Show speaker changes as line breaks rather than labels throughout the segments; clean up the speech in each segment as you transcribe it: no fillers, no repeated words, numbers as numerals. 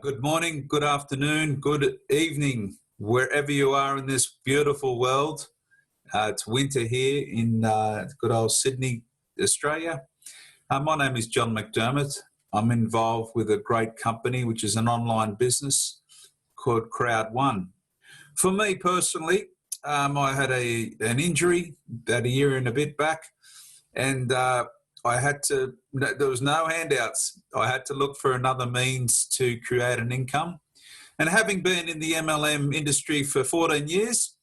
Good morning, good afternoon, good evening, wherever you are in this beautiful world. It's winter here in good old Sydney, Australia. My name is John McDermott. I'm involved with a great company, which is an online business called Crowd1. For me personally, I had an injury about a year and a bit back, and there was no handouts. I had to look for another means to create an income. And having been in the MLM industry for 14 years,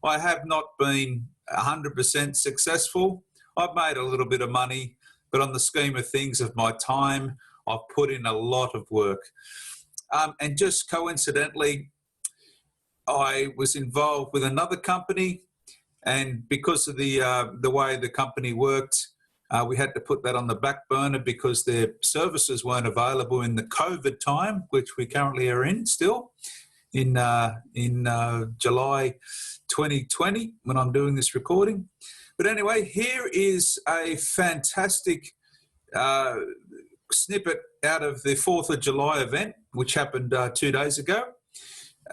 I have not been 100% successful. I've made a little bit of money, but on the scheme of things of my time, I've put in a lot of work. And just coincidentally, I was involved with another company, and because of the way the company worked, we had to put that on the back burner because their services weren't available in the COVID time, which we currently are in still, in July 2020 when I'm doing this recording. But anyway, here is a fantastic snippet out of the 4th of July event, which happened 2 days ago.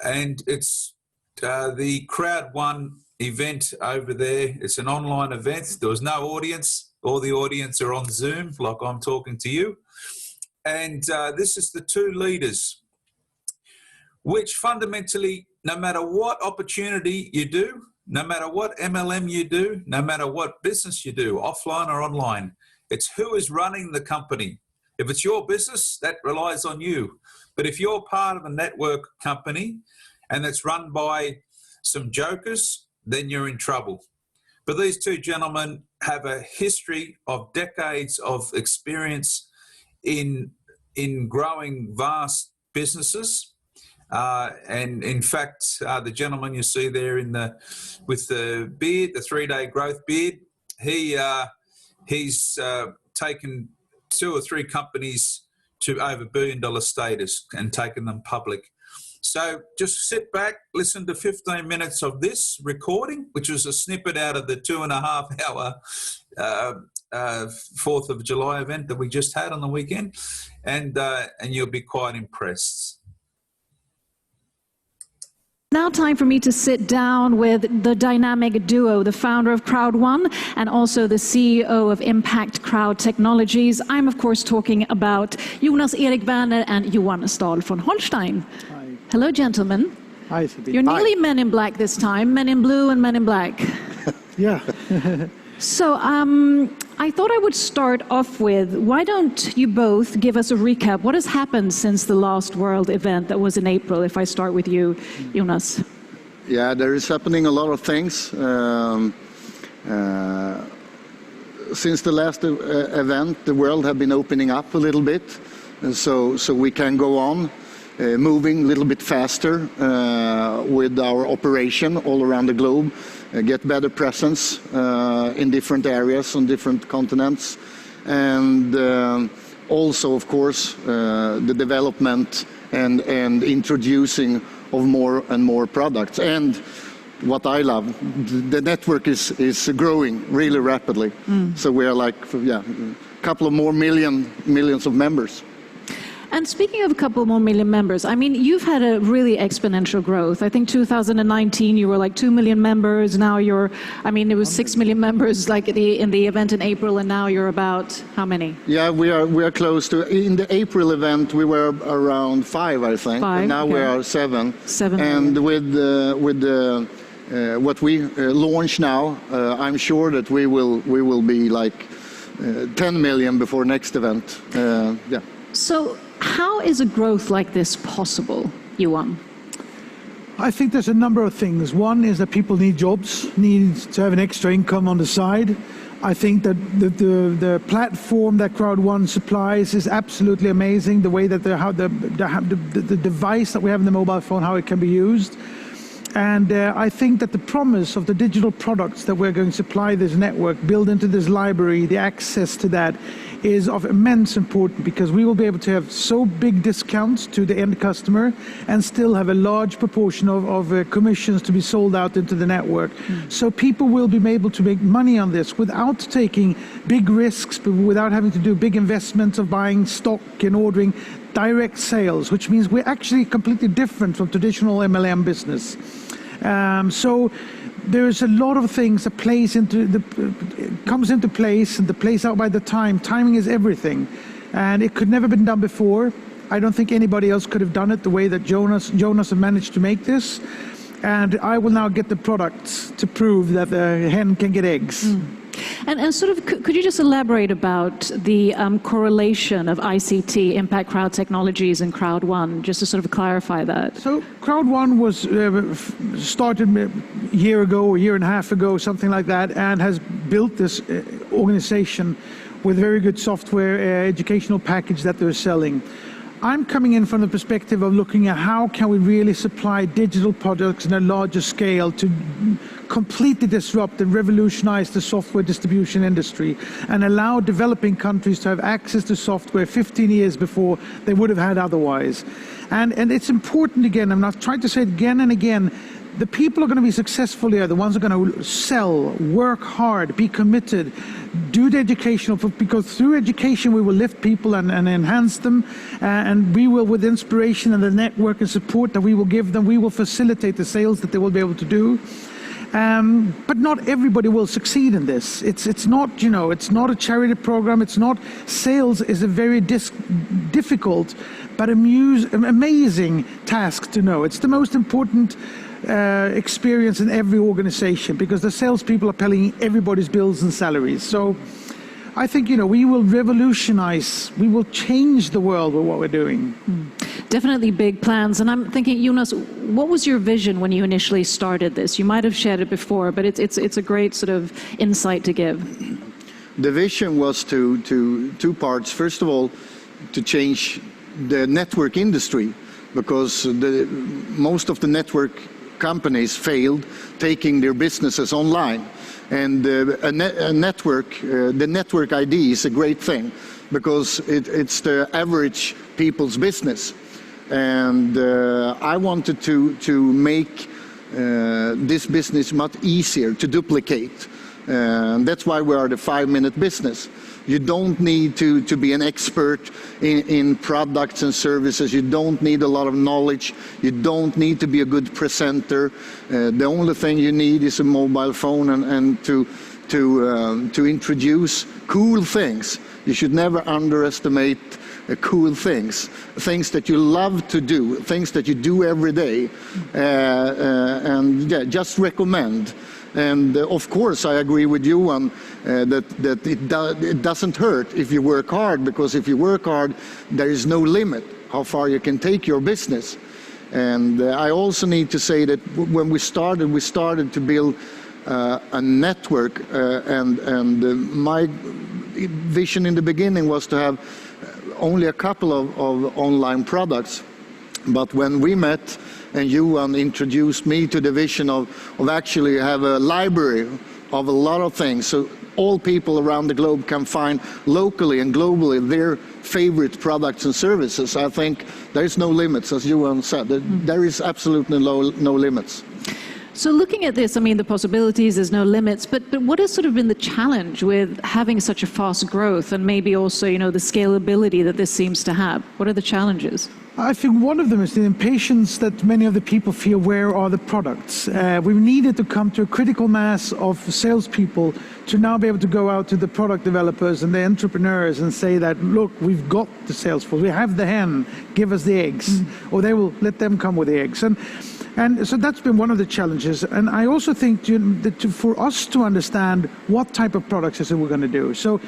And it's the Crowd1 event over there. It's an online event. There was no audience. All the audience are on Zoom, like I'm talking to you. And this is the two leaders, which fundamentally, no matter what opportunity you do, no matter what MLM you do, no matter what business you do, offline or online, it's who is running the company. If it's your business, that relies on you. But if you're part of a network company and it's run by some jokers, then you're in trouble. But these two gentlemen have a history of decades of experience in growing vast businesses. And in fact, the gentleman you see there with the beard, the 3-day growth beard, he's taken 2 or 3 companies to over $1 billion status and taken them public. So just sit back, listen to 15 minutes of this recording, which was a snippet out of the 2.5-hour 4th of July event that we just had on the weekend, and you'll be quite impressed.
Now time for me to sit down with the dynamic duo, the founder of Crowd1 and also the CEO of Impact Crowd Technologies. I'm of course talking about Jonas Erik Werner and Johan Stahl von Holstein.
Hi.
Hello, gentlemen.
Hi, Sabine.
You're nearly men in black this time, men in blue and men in black.
Yeah.
So I thought I would start off with, why don't you both give us a recap? What has happened since the last World event that was in April, if I start with you, Jonas?
Yeah, there is happening a lot of things. Since the last event, the world have been opening up a little bit, so we can go on. Moving a little bit faster with our operation all around the globe, get better presence in different areas on different continents, and also, of course, the development and introducing of more and more products. And what I love, the network is growing really rapidly. So we are like, a couple of more millions of members.
And speaking of a couple more million members, I mean, you've had a really exponential growth. I think 2019 you were like 2 million members. Now it was 6 million members like in the event in April, and now you're about how many?
Yeah, we are close to. In the April event we were around 5, I think.
5.
And now
okay.
we are 7.
7.
And with what we launch now, I'm sure that we will be like 10 million before next event. Yeah.
So how is a growth like this possible, Johan?
I think there's a number of things. One is that people need jobs, need to have an extra income on the side. I think that the platform that Crowd1 supplies is absolutely amazing. The way that the device that we have in the mobile phone, how it can be used. And I think that the promise of the digital products that we're going to supply this network, build into this library, the access to that, is of immense importance, because we will be able to have so big discounts to the end customer and still have a large proportion of commissions to be sold out into the network. So people will be able to make money on this without taking big risks, without having to do big investments of buying stock and ordering direct sales, which means we're actually completely different from traditional MLM business. So there's a lot of things that comes into place, and the plays out by the time. Timing is everything, and it could never been done before. I don't think anybody else could have done it the way that Jonas have managed to make this. And I will now get the products to prove that the hen can get eggs.
And sort of, could you just elaborate about the correlation of ICT, Impact Crowd Technologies, and Crowd1, just to sort of clarify that?
So Crowd1 was started a year ago, a year and a half ago, something like that, and has built this organization with very good software, educational package that they're selling. I'm coming in from the perspective of looking at how can we really supply digital products on a larger scale to completely disrupt and revolutionize the software distribution industry and allow developing countries to have access to software 15 years before they would have had otherwise. And it's important, again, I'm not trying to say it again and again, the people are going to be successful here, the ones who are going to sell, work hard, be committed, do the educational, because through education we will lift people and enhance them, and we will, with inspiration and the network and support that we will give them, we will facilitate the sales that they will be able to do. But not everybody will succeed in this. It's not, you know, it's not a charity program. It's not, sales is a very difficult but amazing task to know. It's the most important experience in every organization, because the salespeople are paying everybody's bills and salaries. So I think, you know, we will revolutionize, we will change the world with what we're doing.
Definitely big plans. And I'm thinking, Jonas, what was your vision when you initially started this? You might have shared it before, but it's a great sort of insight to give.
The vision was to two parts. First of all, to change the network industry, because most of the network companies failed taking their businesses online. And the network ID is a great thing, because it's the average people's business. And I wanted to make this business much easier to duplicate. That's why we are the 5-minute business. You don't need to be an expert in products and services. You don't need a lot of knowledge. You don't need to be a good presenter. The only thing you need is a mobile phone and to introduce cool things. You should never underestimate cool things that you love to do, things that you do every day, and yeah, just recommend. And of course, I agree with you on that it doesn't hurt if you work hard, because if you work hard, there is no limit how far you can take your business. And I also need to say that when we started to build a network, and my vision in the beginning was to have only a couple of online products. But when we met, and Johan introduced me to the vision of actually have a library of a lot of things, so all people around the globe can find locally and globally their favorite products and services. I think there is no limits, as Johan said. There is absolutely no limits.
So looking at this, I mean, the possibilities, there's no limits, but what has sort of been the challenge with having such a fast growth, and maybe also, you know, the scalability that this seems to have? What are the challenges?
I think one of them is the impatience that many of the people feel, where are the products? We've needed to come to a critical mass of salespeople to now be able to go out to the product developers and the entrepreneurs and say that, look, we've got the sales force, we have the hen, give us the eggs, or they will let them come with the eggs. And so that's been one of the challenges. And I also think that for us to understand what type of products is it we're going to do. So,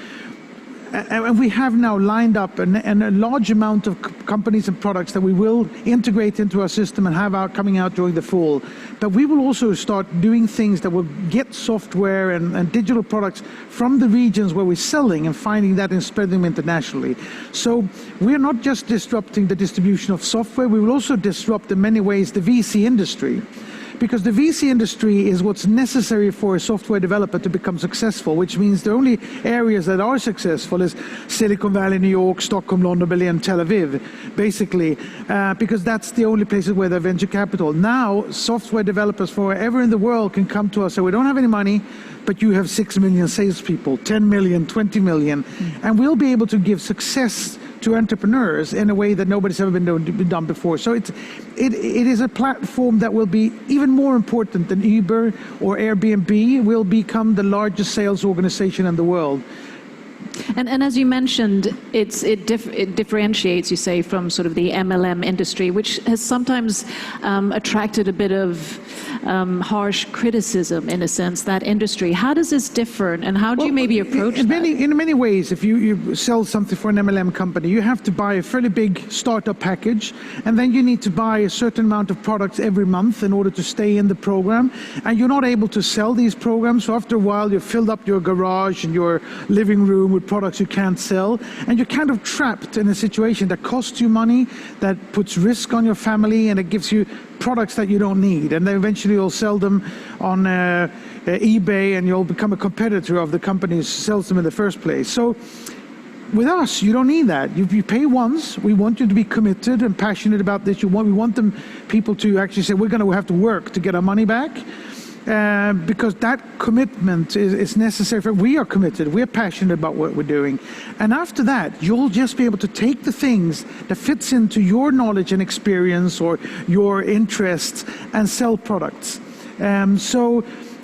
and we have now lined up a large amount of companies and products that we will integrate into our system and have coming out during the fall. But we will also start doing things that will get software and digital products from the regions where we're selling and finding that and spreading them internationally. So we're not just disrupting the distribution of software, we will also disrupt in many ways the VC industry. because the VC industry is what's necessary for a software developer to become successful, which means the only areas that are successful is Silicon Valley, New York, Stockholm, London, Berlin, Tel Aviv, basically, because that's the only places where there's venture capital. Now, software developers from wherever in the world can come to us and say, we don't have any money, but you have 6 million salespeople, 10 million, 20 million, and we'll be able to give success to entrepreneurs in a way that nobody's ever been done before. So it is a platform that will be even more important than Uber or Airbnb, will become the largest sales organization in the world.
And as you mentioned, it differentiates, you say, from sort of the MLM industry, which has sometimes attracted a bit of harsh criticism, in a sense, that industry. How does this differ, and how do you maybe approach that?
In many ways, if you sell something for an MLM company, you have to buy a fairly big startup package, and then you need to buy a certain amount of products every month in order to stay in the program, and you're not able to sell these programs, so after a while you've filled up your garage and your living room with products you can't sell, and you're kind of trapped in a situation that costs you money, that puts risk on your family, and it gives you products that you don't need, and then eventually you'll sell them on eBay, and you'll become a competitor of the company who sells them in the first place. So with us, you don't need that. You pay once. We want you to be committed and passionate about this. We want people to actually say, we're going to have to work to get our money back. Because that commitment is necessary. We are committed, we're passionate about what we're doing. And after that, you'll just be able to take the things that fits into your knowledge and experience or your interests and sell products. And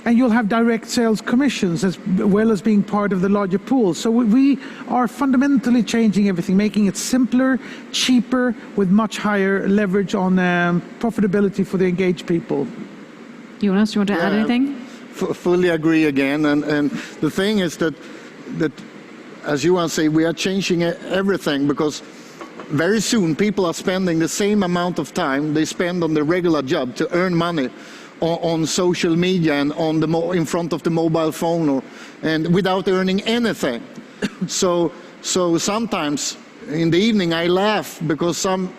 you'll have direct sales commissions as well as being part of the larger pool. So we are fundamentally changing everything, making it simpler, cheaper, with much higher leverage on profitability for the engaged people.
Jonas, you want to add anything?
Fully agree again. And the thing is that as Johan said, we are changing everything, because very soon people are spending the same amount of time they spend on the regular job to earn money on social media and in front of the mobile phone, and without earning anything. So sometimes in the evening I laugh, because some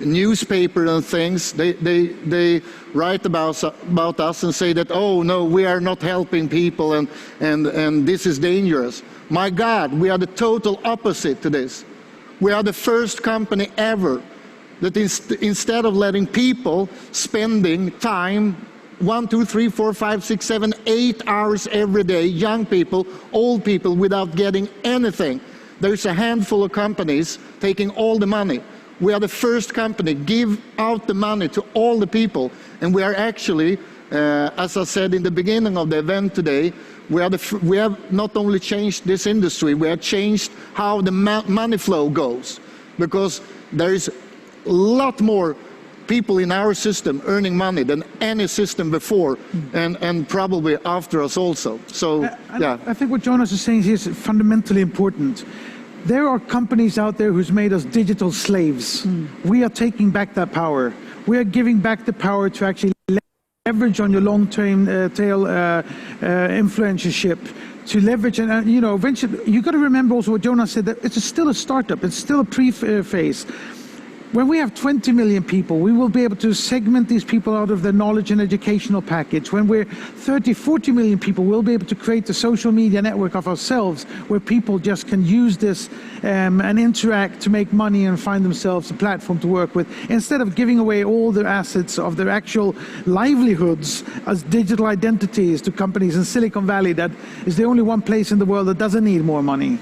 newspaper and things, they write about us and say that, oh no, we are not helping people, and this is dangerous. My God, we are the total opposite to this. We are the first company ever that instead of letting people spending time 1, 2, 3, 4, 5, 6, 7, 8 hours every day, young people, old people, without getting anything, there's a handful of companies taking all the money. We are the first company give out the money to all the people, and we are actually, as I said in the beginning of the event today, we have not only changed this industry, we have changed how the money flow goes, because there is a lot more people in our system earning money than any system before, and probably after us also. So, yeah.
I think what Jonas is saying here is fundamentally important. There are companies out there who's made us digital slaves. We are taking back that power. We are giving back the power to actually leverage on your long-term tail influencership, to leverage, and eventually, you got to remember also what Jonas said, that it's still a startup, it's still a pre-phase. When we have 20 million people, we will be able to segment these people out of the knowledge and educational package. When we're 30, 40 million people, we'll be able to create the social media network of ourselves, where people just can use this and interact to make money and find themselves a platform to work with, instead of giving away all their assets of their actual livelihoods as digital identities to companies in Silicon Valley. That is the only one place in the world that doesn't need more money.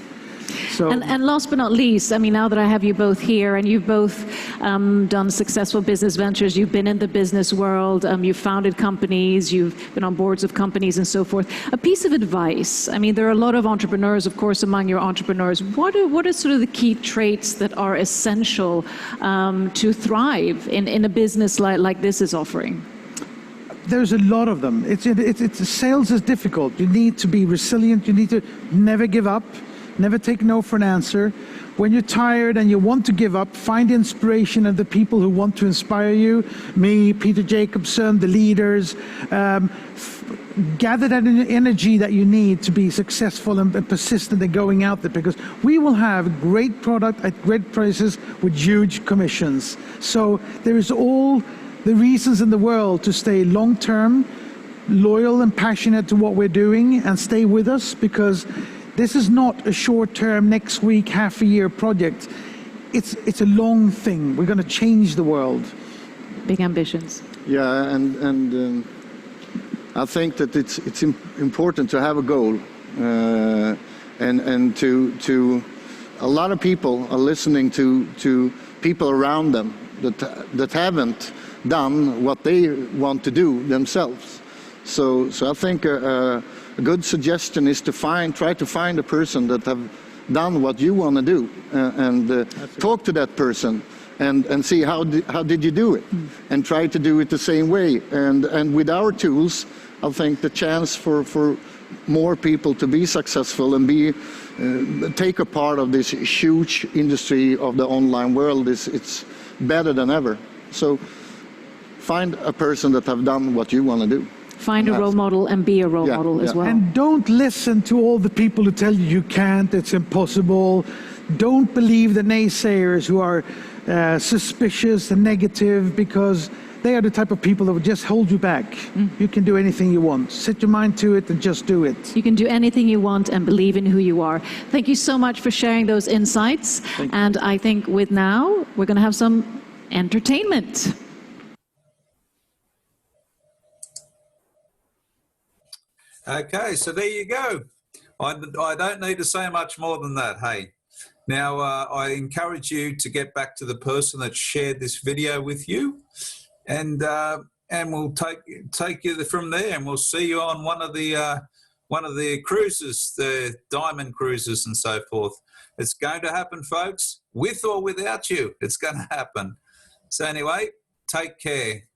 So.
And last but not least, I mean, now that I have you both here, and you've both done successful business ventures, you've been in the business world, you've founded companies, you've been on boards of companies and so forth. A piece of advice, I mean, there are a lot of entrepreneurs, of course, among your entrepreneurs. What are sort of the key traits that are essential to thrive in a business like this is offering?
There's a lot of them. Sales is difficult. You need to be resilient. You need to never give up. Never take no for an answer. When you're tired and you want to give up, find inspiration in the people who want to inspire you. Me, Peter Jacobson, the leaders. Gather that energy that you need to be successful and persistent in going out there, because we will have great product at great prices with huge commissions. So there is all the reasons in the world to stay long-term, loyal and passionate to what we're doing and stay with us, because this is not a short-term, next week, half a year project. It's a long thing. We're going to change the world.
Big ambitions.
Yeah, and I think that it's important to have a goal, and to a lot of people are listening to people around them that haven't done what they want to do themselves. So I think a good suggestion is to try to find a person that have done what you want to do, and talk to that person and see how did you do it, and try to do it the same way. And with our tools, I think the chance for more people to be successful and take a part of this huge industry of the online world it's better than ever. So find a person that have done what you want to do.
Find a role model and be a role model as well.
And don't listen to all the people who tell you can't, it's impossible. Don't believe the naysayers who are suspicious and negative, because they are the type of people that will just hold you back. You can do anything you want. Set your mind to it and just do it.
You can do anything you want and believe in who you are. Thank you so much for sharing those insights. And I think with now, we're going to have some entertainment.
Okay, so there you go. I don't need to say much more than that, hey. Now, I encourage you to get back to the person that shared this video with you, and we'll take you from there, and we'll see you on one of the cruises, the diamond cruises and so forth. It's going to happen, folks, with or without you. It's going to happen. So anyway, take care.